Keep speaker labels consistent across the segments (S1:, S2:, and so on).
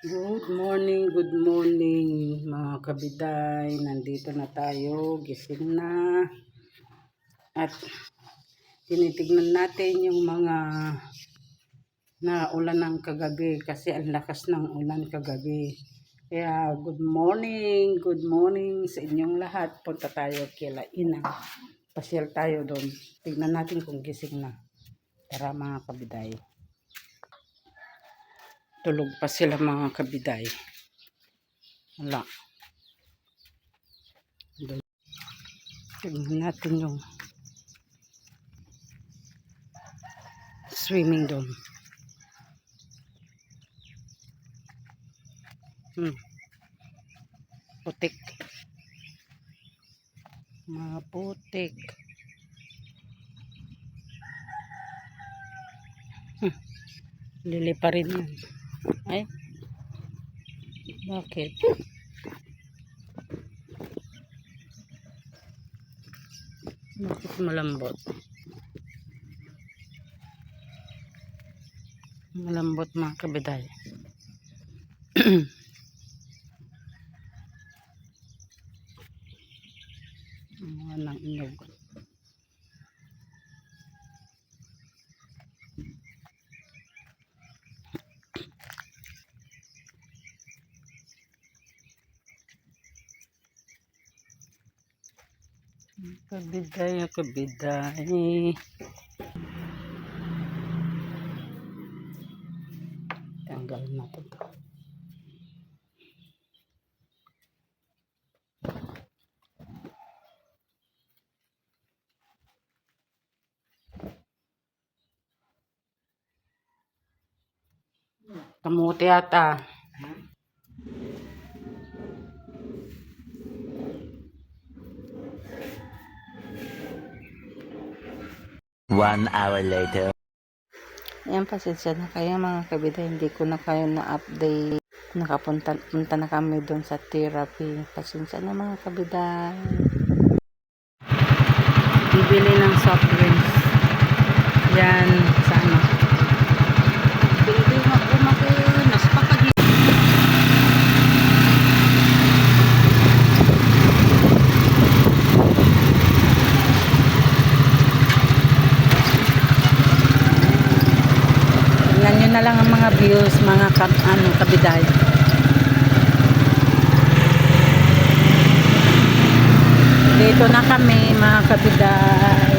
S1: Good morning mga kabiday. Nandito na tayo, gising na. At tinitignan natin yung mga naulan ng kagabi kasi ang lakas ng ulan kagabi. Kaya good morning sa inyong lahat. Punta tayo kila Inang. Pasyal tayo doon. Tignan natin kung gising na. Tara mga kabiday. Tulog pa sila mga kabiday. Wala. Tignan natin yung swimming doon. Putik. Maputik. Lili pa rin yan. Ay. Bakit? Bakit malambot? Malambot mga kabiday. Mga nang inog. Kabiday. Tanggal natin to. Kamuti ata.
S2: 1 hour later.
S1: Ayan, pasensya na kayo mga kabiday. Hindi ko na kayo na-update. Punta na kami doon sa therapy. Pasensya na mga kabiday. Bibili ng soft drinks. Yan, sana. Bibili mo mas papag. Tingnan nyo na lang ang mga views, mga kabiday. Dito na kami mga kabiday.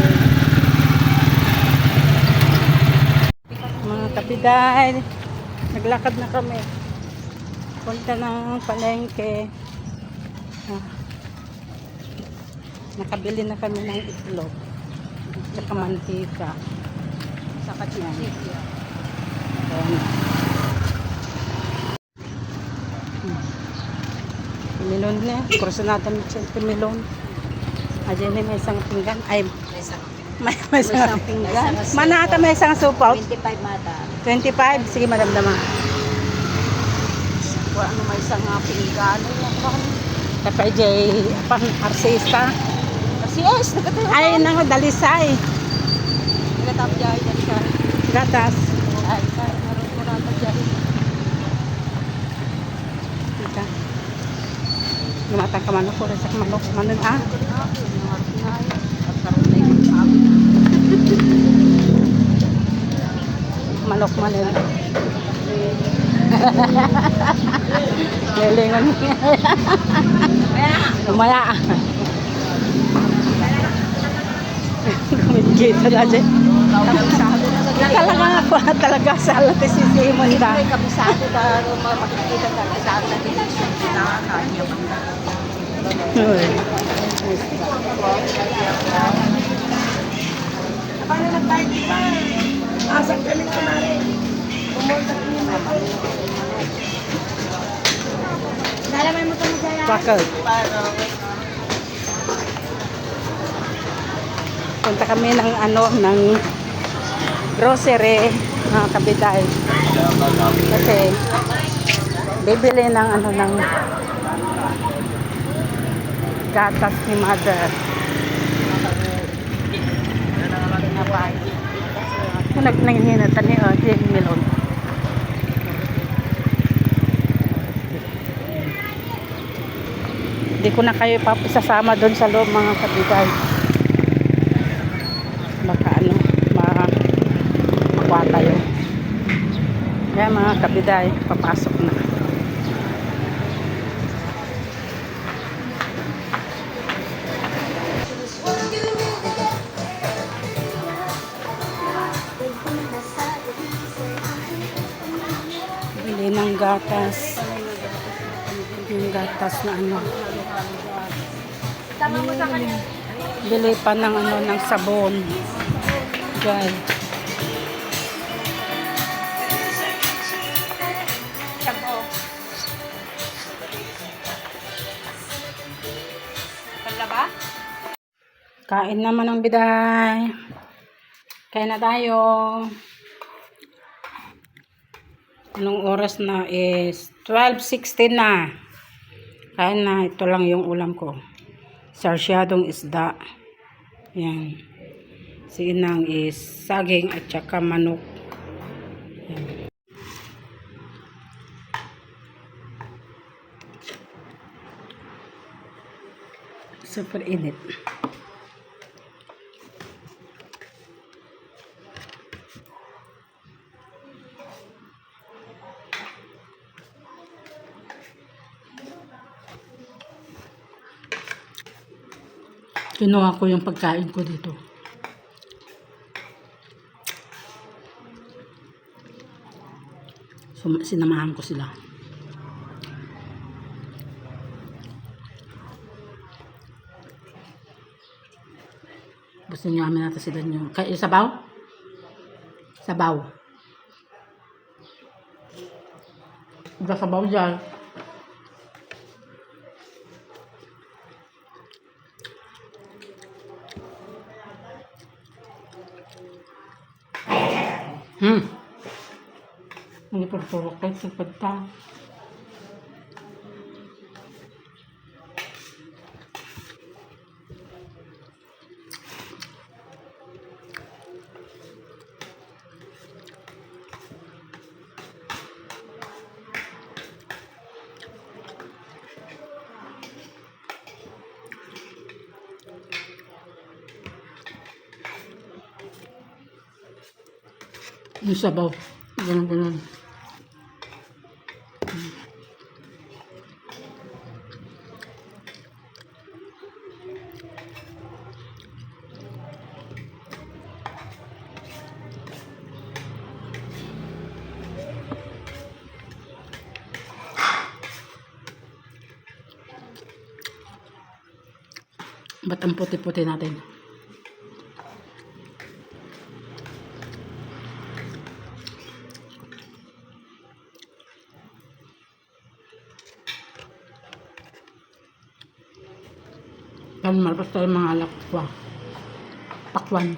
S1: Mga kabiday, naglakad na kami. Punta ng palengke. Nakabili na kami ng itlog. Tsaka mantika. Saka chichirya. Melon na. Kurso natin melon. Ayan may isang pinggan. Ay, may isang pinggan. Mana ata may isang supaw?
S3: 25 mata.
S1: 25? Sige, madam dama.
S3: Wala ano may isang pinggan.
S1: Tapay jay, apang artista.
S3: Yes,
S1: Ay, nang dalisay.
S3: nagkatap dyan yan ka.
S1: Gatas.
S3: Ay, naroon ko na dyan.
S1: Ika. Lumatang ka manok ko. Resak manok. Manon ah. Manok manon. Lelingon. Lumaya. Kumikita na dyan. Talaga ako talaga sa alate si Simon da.
S3: May kabisado na makikita talaga sa atin na kanya man. Paano nagbayad di ba? Asang kami ko na rin. Umulta ko niya mama. Nalamay mo ito mo kaya?
S1: Bakal. Punta kami ng ng grocery mga kabiday. Kasi bibili ng ng gatas ni mother. Naghinatan ni melon. Hindi ko na kayo isasama doon sa loob mga kapitay. Baka ano, makuha tayo. Kaya mga kapitay, papasok na. Bili ng gatas. Yung gatas na ano. Bili pa ng ano, ng sabon. Diyan. Kain naman ang biday. Kain na tayo. Anong oras na is 12:16 na. Kain na. Ito lang yung ulam ko. Sarsyadong isda. Yan. Si Inang is saging at saka manok. Yan. Super init. Kinuha ko yung pagkain ko dito. So, sinamahan ko sila. Gusto niyo kami natin sila nyo. Kaya sabaw? Sabaw. Udah sabaw dyan. Hindi pagpurok kayo sa pagta. Yung sabaw. Ganun. Ba't ang puti-puti natin? Yan, malpas tayo mga lakwa. Pakwan.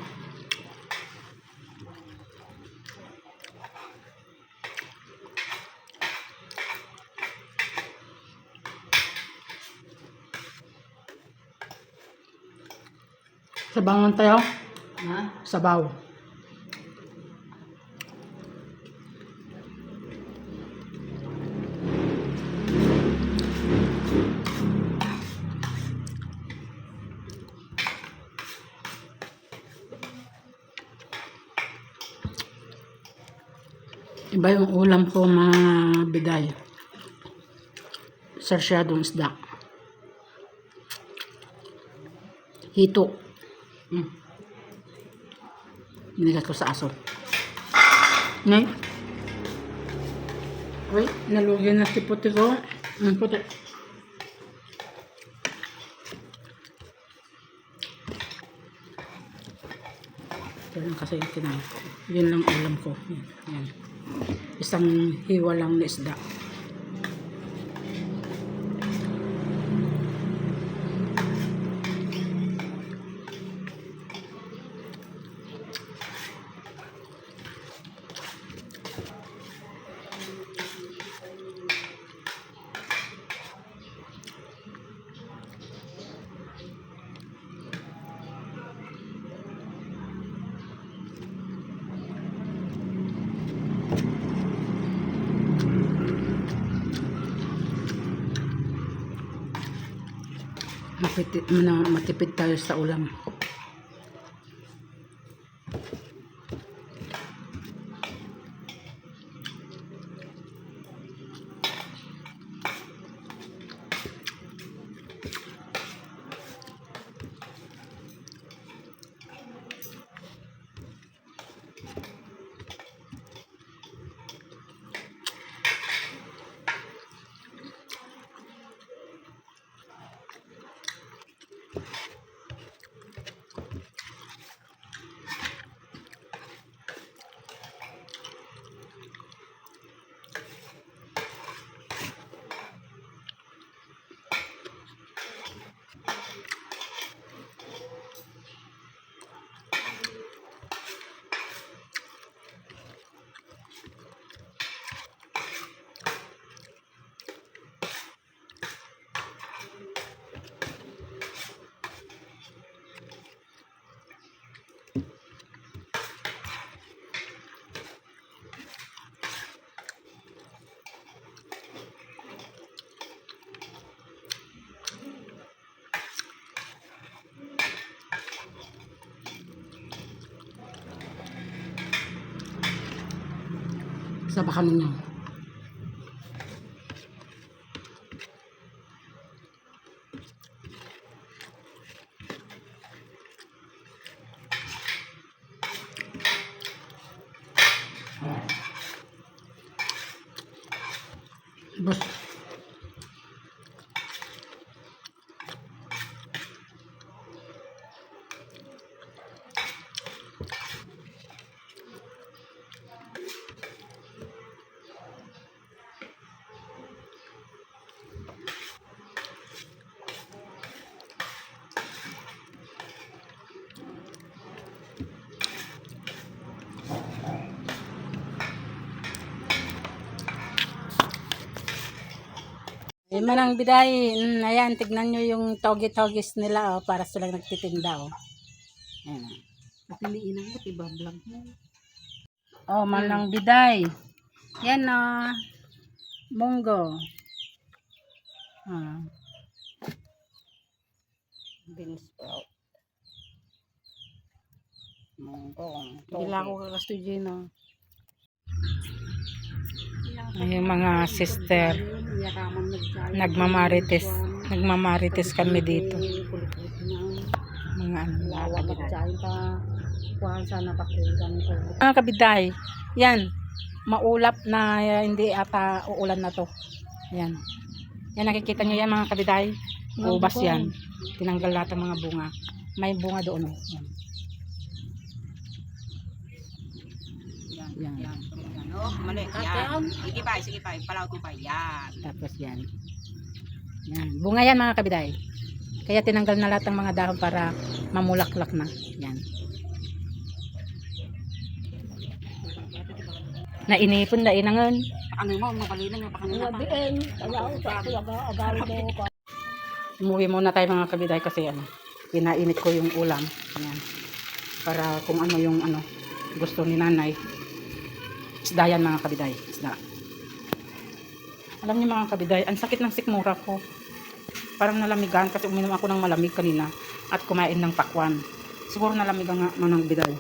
S1: Sabawan tayo? Ha? Sabaw. Iba yung ulam ko mga biday. Sarsyadong isda. Hito. Binigat ko sa aso. Ngay. Uy, nalugyan na si puti ko. Puti. Ito lang kasi yung kinain ko. Yun lang ulam ko. Yan. Isang hiwa lang na isda. Matipid tayo sa ulam. Sabakan ninyo. Bus. Yung manang biday, ayan, tignan nyo yung togi-togis nila, para silang nagtitinda, Ayan.
S3: Piliin ang ba't iba-vlog mo?
S1: Manang biday. Yan, munggo. Bean sprout. Munggo.
S3: Gila ko kakastudyo na.
S1: Yung mga sister, nagmamarites kami dito. Mga mga kabiday, yan, maulap na, hindi ata uulan na to. Yan, nakikita nyo yan mga kabiday, ubas yan, tinanggal lahat ang mga bunga, may bunga doon. Yan.
S3: Mali, yan. Sige pa, palaw ko pa, yan.
S1: Tapos yan, bunga yan mga kabiday, kaya tinanggal na lahat ng mga dahon para mamulaklak na. Yan, nainipon na inangan.
S3: Ano mo, mapalinan nga, pakanina pa.
S1: Umuwi muna tayo mga kabiday kasi pinainit ko yung ulam. Yan, para kung ano yung gusto ni nanay. Isda yan mga kabiday, isda. Alam niyo mga kabiday, ang sakit ng sikmura ko. Parang nalamigan kasi uminom ako ng malamig kanina at kumain ng pakwan. Siguro nalamigan nga ng biday.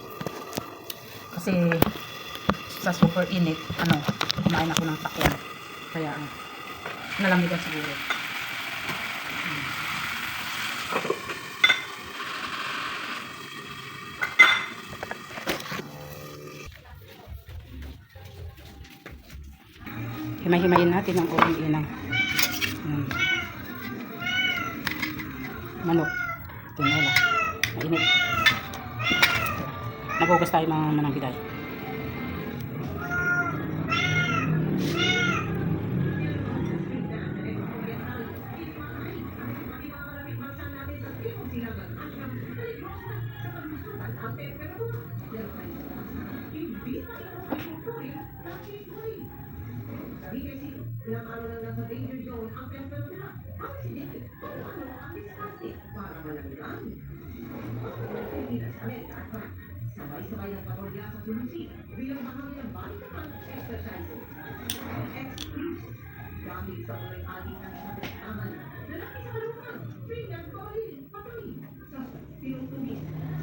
S1: Kasi sa super init, kumain ako ng pakwan. Kaya nalamigan siguro. Himay-himayin natin ang uling inang. Manok. Tinola. Mainit. Nagugas tayo mga manang biday.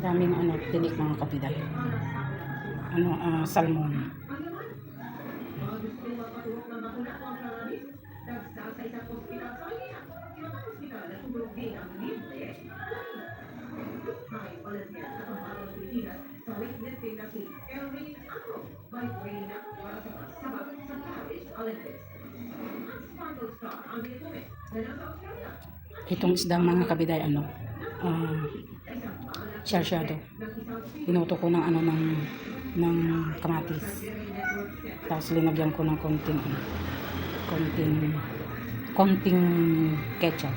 S1: Daming ano, tinik mga kapiday. Ano, salmon. Itong isdang mga kabiday, ano, sarsyado. Pinuto ko ng ano, ng kamatis. Tapos linagyan ko ng konting ketchup.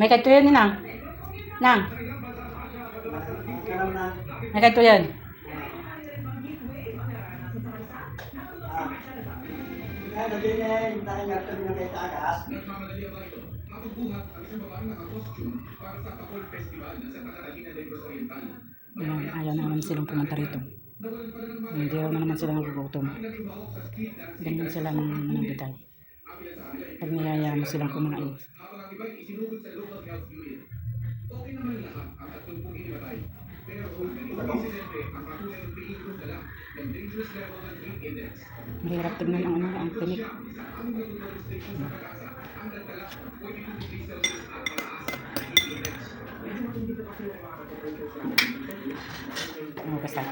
S1: May kaito yan, Nang. Nang. May kaito yan. Ayaw na naman silang pumunta rito. Hindi raw na naman sila nagugutom. Ganyan sila ng bitay. Pag niyaya mo silang kumain. Mahirap tignan ang ano, ang tinik. Basta.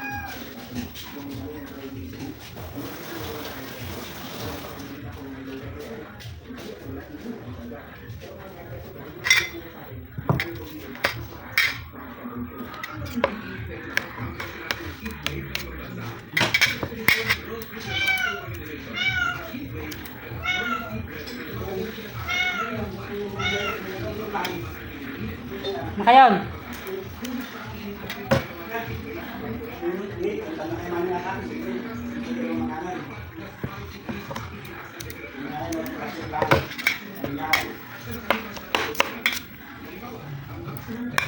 S1: Makayon.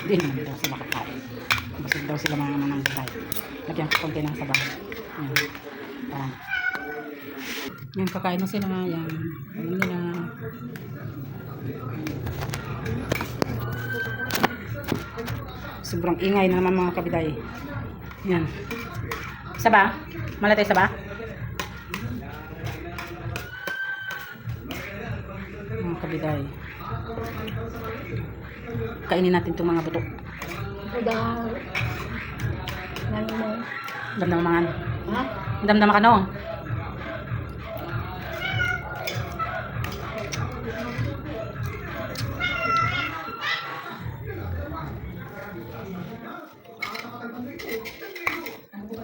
S1: Hindi naman daw sila kakain. Busog daw sila mga manangkay. Lagyan ko konti ng sabaw. Yan. Yan, kakain na sila. Yan. Alam nila. Sobrang ingay na naman mga kabiday. Yan. Isa ba? Malatay isa ba? Mga kabiday. Kainin natin itong mga buto. Damdamangan.
S3: Ha?
S1: Damdaman ka no?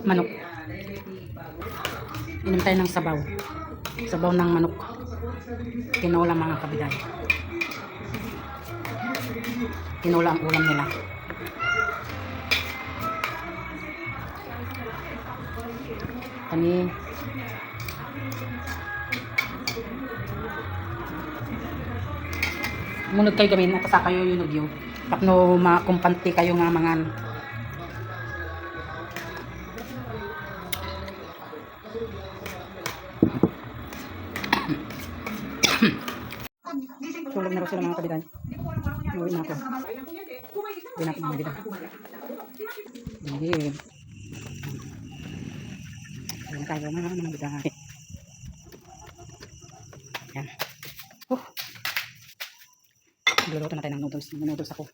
S1: Manok. Inom tayo ng sabaw. Sabaw ng manok. Tinola mga kabiday. Tinola ang ulam nila. Kani munod kayo gamin at sa kayo yun ugyo. Tapno makumpanti kayo nga mangan. Tulog na raw sila mga kabiday. Uwi na ako. Uwi na ako mga kabiday. Hindi. Uwi na tayo mga kabiday. Yan. Luluto na tayo ng noodles. Noodles ako.